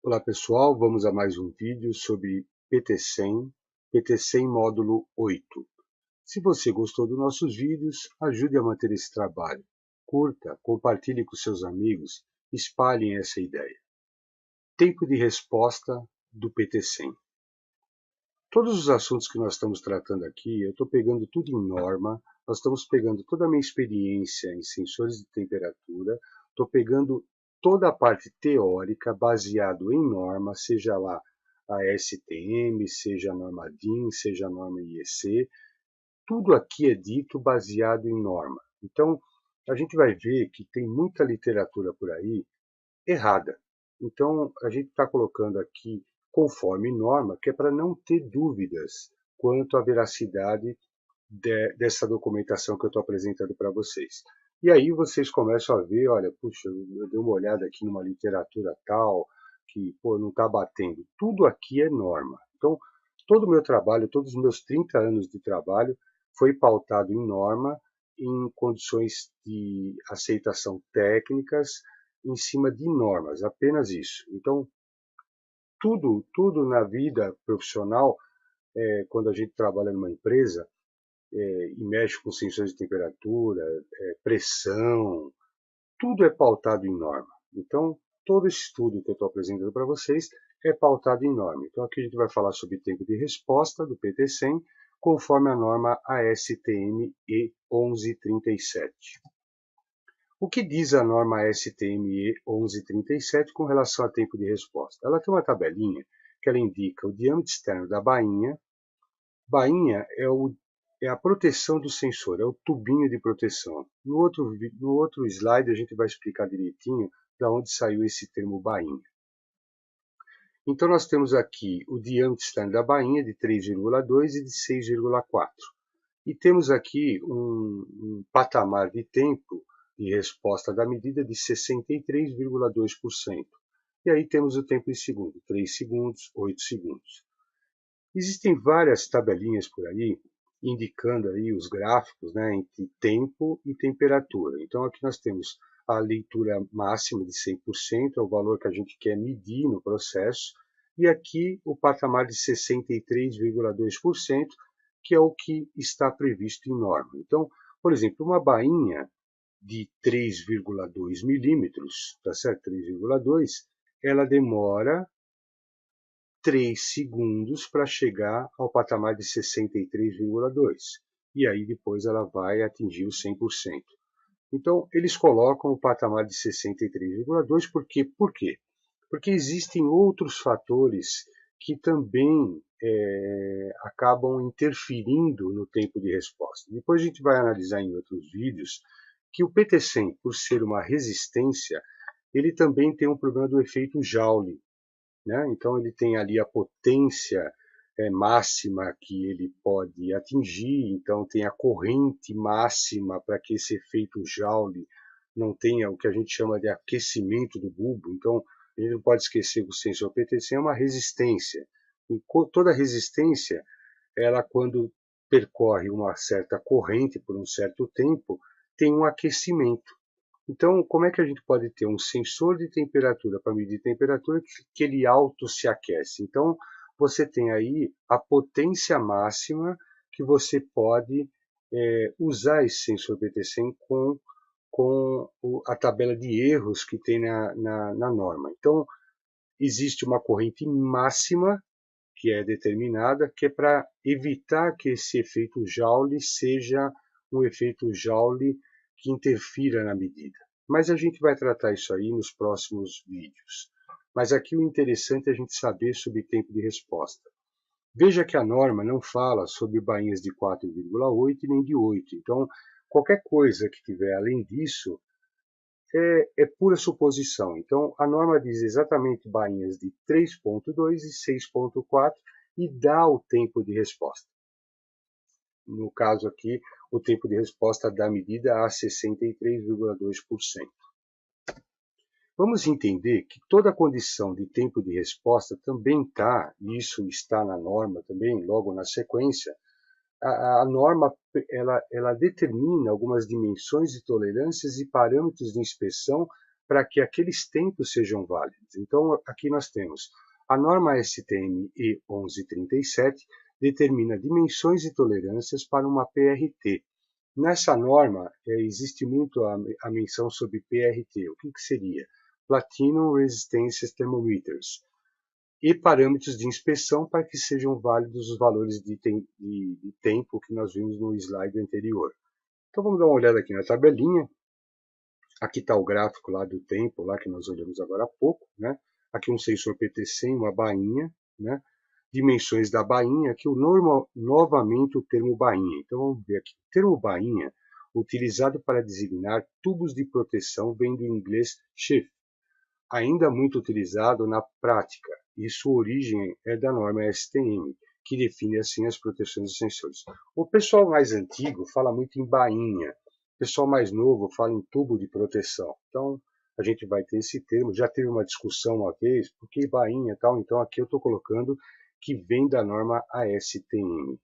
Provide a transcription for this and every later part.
Olá pessoal, vamos a mais um vídeo sobre PT100, PT100 módulo 8. Se você gostou dos nossos vídeos, ajude a manter esse trabalho. Curta, compartilhe com seus amigos, espalhem essa ideia. Tempo de resposta do PT100. Todos os assuntos que nós estamos tratando aqui, eu estou pegando tudo em norma, nós estamos pegando toda a minha experiência em sensores de temperatura, estou pegando toda a parte teórica baseado em norma, seja lá a STM, seja a norma DIN, seja a norma IEC, tudo aqui é dito baseado em norma. Então, a gente vai ver que tem muita literatura por aí errada. Então, a gente está colocando aqui conforme norma, que é para não ter dúvidas quanto à veracidade dessa documentação que eu estou apresentando para vocês. E aí vocês começam a ver, olha, puxa, eu dei uma olhada aqui numa literatura tal, que pô, não está batendo. Tudo aqui é norma. Então, todo o meu trabalho, todos os meus 30 anos de trabalho, foi pautado em norma, em condições de aceitação técnicas, em cima de normas, apenas isso. Então, tudo na vida profissional, quando a gente trabalha numa empresa, e mexe com sensores de temperatura, pressão, tudo é pautado em norma. Então, todo esse estudo que eu estou apresentando para vocês é pautado em norma. Então, aqui a gente vai falar sobre tempo de resposta do PT100, conforme a norma ASTM E1137. O que diz a norma STME 1137 com relação a tempo de resposta? Ela tem uma tabelinha que ela indica o diâmetro externo da bainha. Bainha é a proteção do sensor, é o tubinho de proteção. No outro slide a gente vai explicar direitinho de onde saiu esse termo bainha. Então nós temos aqui o diâmetro externo da bainha de 3,2 e de 6,4. E temos aqui um patamar de tempo de resposta da medida de 63,2%. E aí temos o tempo em segundo, 3 segundos, 8 segundos. Existem várias tabelinhas por aí, indicando aí os gráficos, né, entre tempo e temperatura. Então aqui nós temos a leitura máxima de 100%, é o valor que a gente quer medir no processo, e aqui o patamar de 63,2%, que é o que está previsto em norma. Então, por exemplo, uma bainha de 3,2 milímetros, tá certo? 3,2, ela demora 3 segundos para chegar ao patamar de 63,2. E aí depois ela vai atingir os 100%. Então, eles colocam o patamar de 63,2 por quê? Porque existem outros fatores que também acabam interferindo no tempo de resposta. Depois a gente vai analisar em outros vídeos que o PT100, por ser uma resistência, ele também tem um problema do efeito Joule, né? Então ele tem ali a potência máxima que ele pode atingir, então tem a corrente máxima para que esse efeito Joule não tenha o que a gente chama de aquecimento do bulbo. Então a gente não pode esquecer que o sensor PT100 é uma resistência. E toda resistência, ela quando percorre uma certa corrente por um certo tempo, tem um aquecimento. Então, como é que a gente pode ter um sensor de temperatura para medir temperatura que ele auto se aquece? Então, você tem aí a potência máxima que você pode usar esse sensor PT100 com a tabela de erros que tem na norma. Então, existe uma corrente máxima que é determinada, que é para evitar que esse efeito Joule seja um efeito Joule que interfira na medida. Mas a gente vai tratar isso aí nos próximos vídeos. Mas aqui o interessante é a gente saber sobre tempo de resposta. Veja que a norma não fala sobre bainhas de 4,8 nem de 8. Então, qualquer coisa que tiver além disso é pura suposição. Então, a norma diz exatamente bainhas de 3,2 e 6,4 e dá o tempo de resposta. No caso aqui, o tempo de resposta dá medida a 63,2%. Vamos entender que toda a condição de tempo de resposta também está, e isso está na norma também, logo na sequência, a norma ela determina algumas dimensões de tolerâncias e parâmetros de inspeção para que aqueles tempos sejam válidos. Então, aqui nós temos a norma STM E1137, determina dimensões e tolerâncias para uma PRT. Nessa norma, existe muito a menção sobre PRT. O que seria? Platinum Resistance Thermometers. E parâmetros de inspeção para que sejam válidos os valores de tempo que nós vimos no slide anterior. Então vamos dar uma olhada aqui na tabelinha. Aqui está o gráfico lá do tempo, lá que nós olhamos agora há pouco, né? Aqui um sensor PT100, uma bainha, né? Dimensões da bainha, aqui novamente o termo bainha. Então vamos ver aqui, o termo bainha, utilizado para designar tubos de proteção, vem do inglês sheath, ainda muito utilizado na prática, e sua origem é da norma STM, que define assim as proteções dos sensores. O pessoal mais antigo fala muito em bainha, o pessoal mais novo fala em tubo de proteção. Então, a gente vai ter esse termo, já teve uma discussão uma vez, por que bainha e tal, então aqui eu estou colocando que vem da norma ASTM.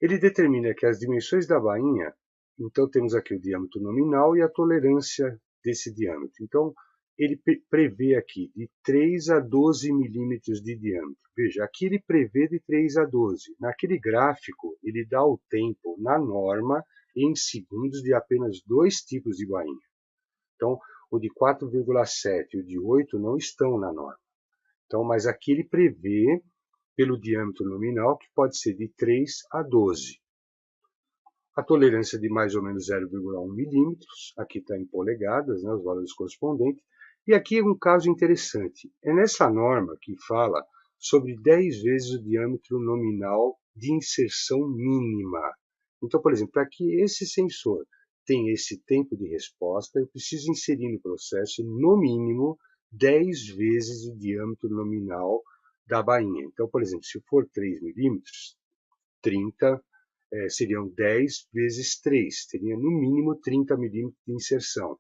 Ele determina que as dimensões da bainha, então temos aqui o diâmetro nominal e a tolerância desse diâmetro. Então, ele prevê aqui de 3 a 12 milímetros de diâmetro. Veja, aqui ele prevê de 3 a 12. Naquele gráfico, ele dá o tempo na norma em segundos de apenas dois tipos de bainha. Então, o de 4,7 e o de 8 não estão na norma. Então, mas aqui ele prevê, pelo diâmetro nominal, que pode ser de 3 a 12. A tolerância de mais ou menos 0,1 milímetros, aqui está em polegadas, né, os valores correspondentes. E aqui um caso interessante, é nessa norma que fala sobre 10 vezes o diâmetro nominal de inserção mínima. Então, por exemplo, para que esse sensor tenha esse tempo de resposta, eu preciso inserir no processo, no mínimo, 10 vezes o diâmetro nominal da bainha. Então, por exemplo, se for 3 milímetros, 30 seriam 10 vezes 3, teria no mínimo 30 milímetros de inserção,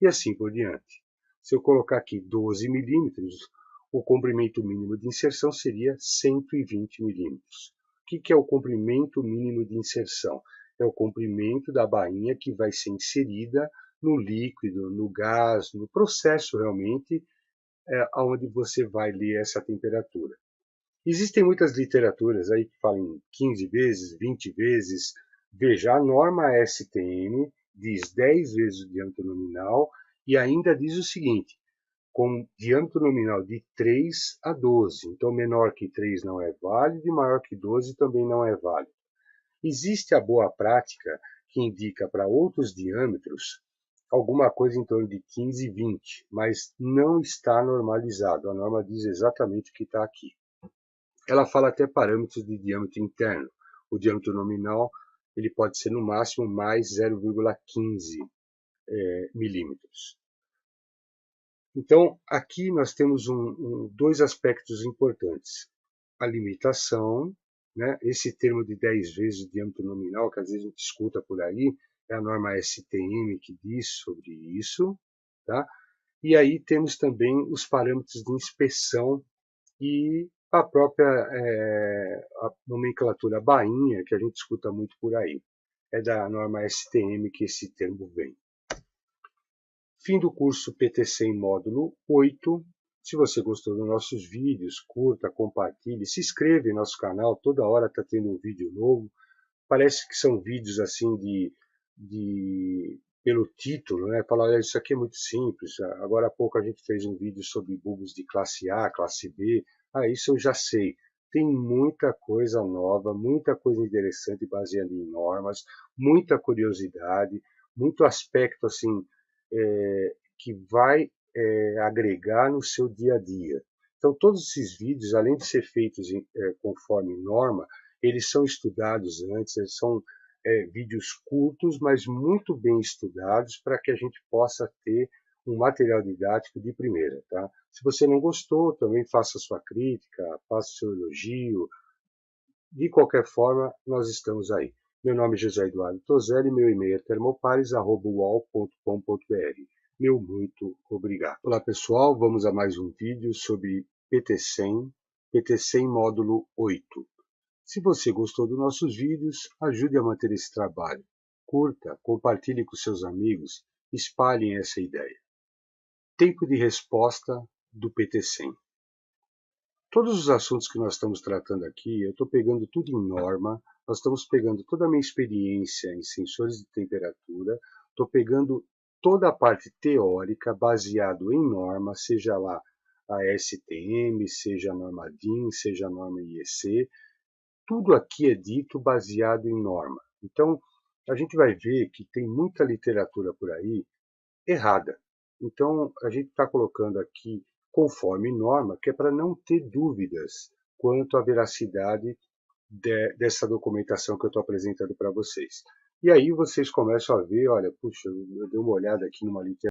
e assim por diante. Se eu colocar aqui 12 milímetros, o comprimento mínimo de inserção seria 120 milímetros. O que é o comprimento mínimo de inserção? É o comprimento da bainha que vai ser inserida no líquido, no gás, no processo realmente, onde você vai ler essa temperatura. Existem muitas literaturas aí que falam 15 vezes, 20 vezes. Veja, a norma STM diz 10 vezes o diâmetro nominal e ainda diz o seguinte, com diâmetro nominal de 3 a 12. Então, menor que 3 não é válido e maior que 12 também não é válido. Existe a boa prática que indica para outros diâmetros alguma coisa em torno de 15 e 20, mas não está normalizado. A norma diz exatamente o que está aqui. Ela fala até parâmetros de diâmetro interno. O diâmetro nominal ele pode ser no máximo mais 0,15 milímetros. Então, aqui nós temos dois aspectos importantes. A limitação, né? Esse termo de 10 vezes o diâmetro nominal, que às vezes a gente escuta por aí, é a norma STM que diz sobre isso. Tá? E aí temos também os parâmetros de inspeção e a própria a nomenclatura bainha, que a gente escuta muito por aí. É da norma STM que esse termo vem. Fim do curso PT100 módulo 8. Se você gostou dos nossos vídeos, curta, compartilhe, se inscreva em nosso canal, toda hora está tendo um vídeo novo. Parece que são vídeos assim pelo título, né? Falar, isso aqui é muito simples. Agora há pouco a gente fez um vídeo sobre bugs de classe A, classe B. Isso eu já sei. Tem muita coisa nova, muita coisa interessante baseada em normas, muita curiosidade, muito aspecto assim que vai agregar no seu dia a dia. Então todos esses vídeos, além de ser feitos conforme norma, eles são estudados antes, eles são vídeos curtos, mas muito bem estudados para que a gente possa ter um material didático de primeira. Tá? Se você não gostou, também faça sua crítica, faça seu elogio. De qualquer forma, nós estamos aí. Meu nome é José Eduardo Toselli, meu e-mail é termopares@uol.com.br. Meu muito obrigado. Olá pessoal, vamos a mais um vídeo sobre PT100 módulo 8. Se você gostou dos nossos vídeos, ajude a manter esse trabalho. Curta, compartilhe com seus amigos, espalhem essa ideia. Tempo de resposta do PT-100. Todos os assuntos que nós estamos tratando aqui, eu estou pegando tudo em norma, nós estamos pegando toda a minha experiência em sensores de temperatura, estou pegando toda a parte teórica baseado em norma, seja lá a STM, seja a norma DIN, seja a norma IEC, tudo aqui é dito baseado em norma. Então, a gente vai ver que tem muita literatura por aí errada. Então, a gente está colocando aqui conforme norma, que é para não ter dúvidas quanto à veracidade dessa documentação que eu estou apresentando para vocês. E aí vocês começam a ver, olha, puxa, eu dei uma olhada aqui numa literatura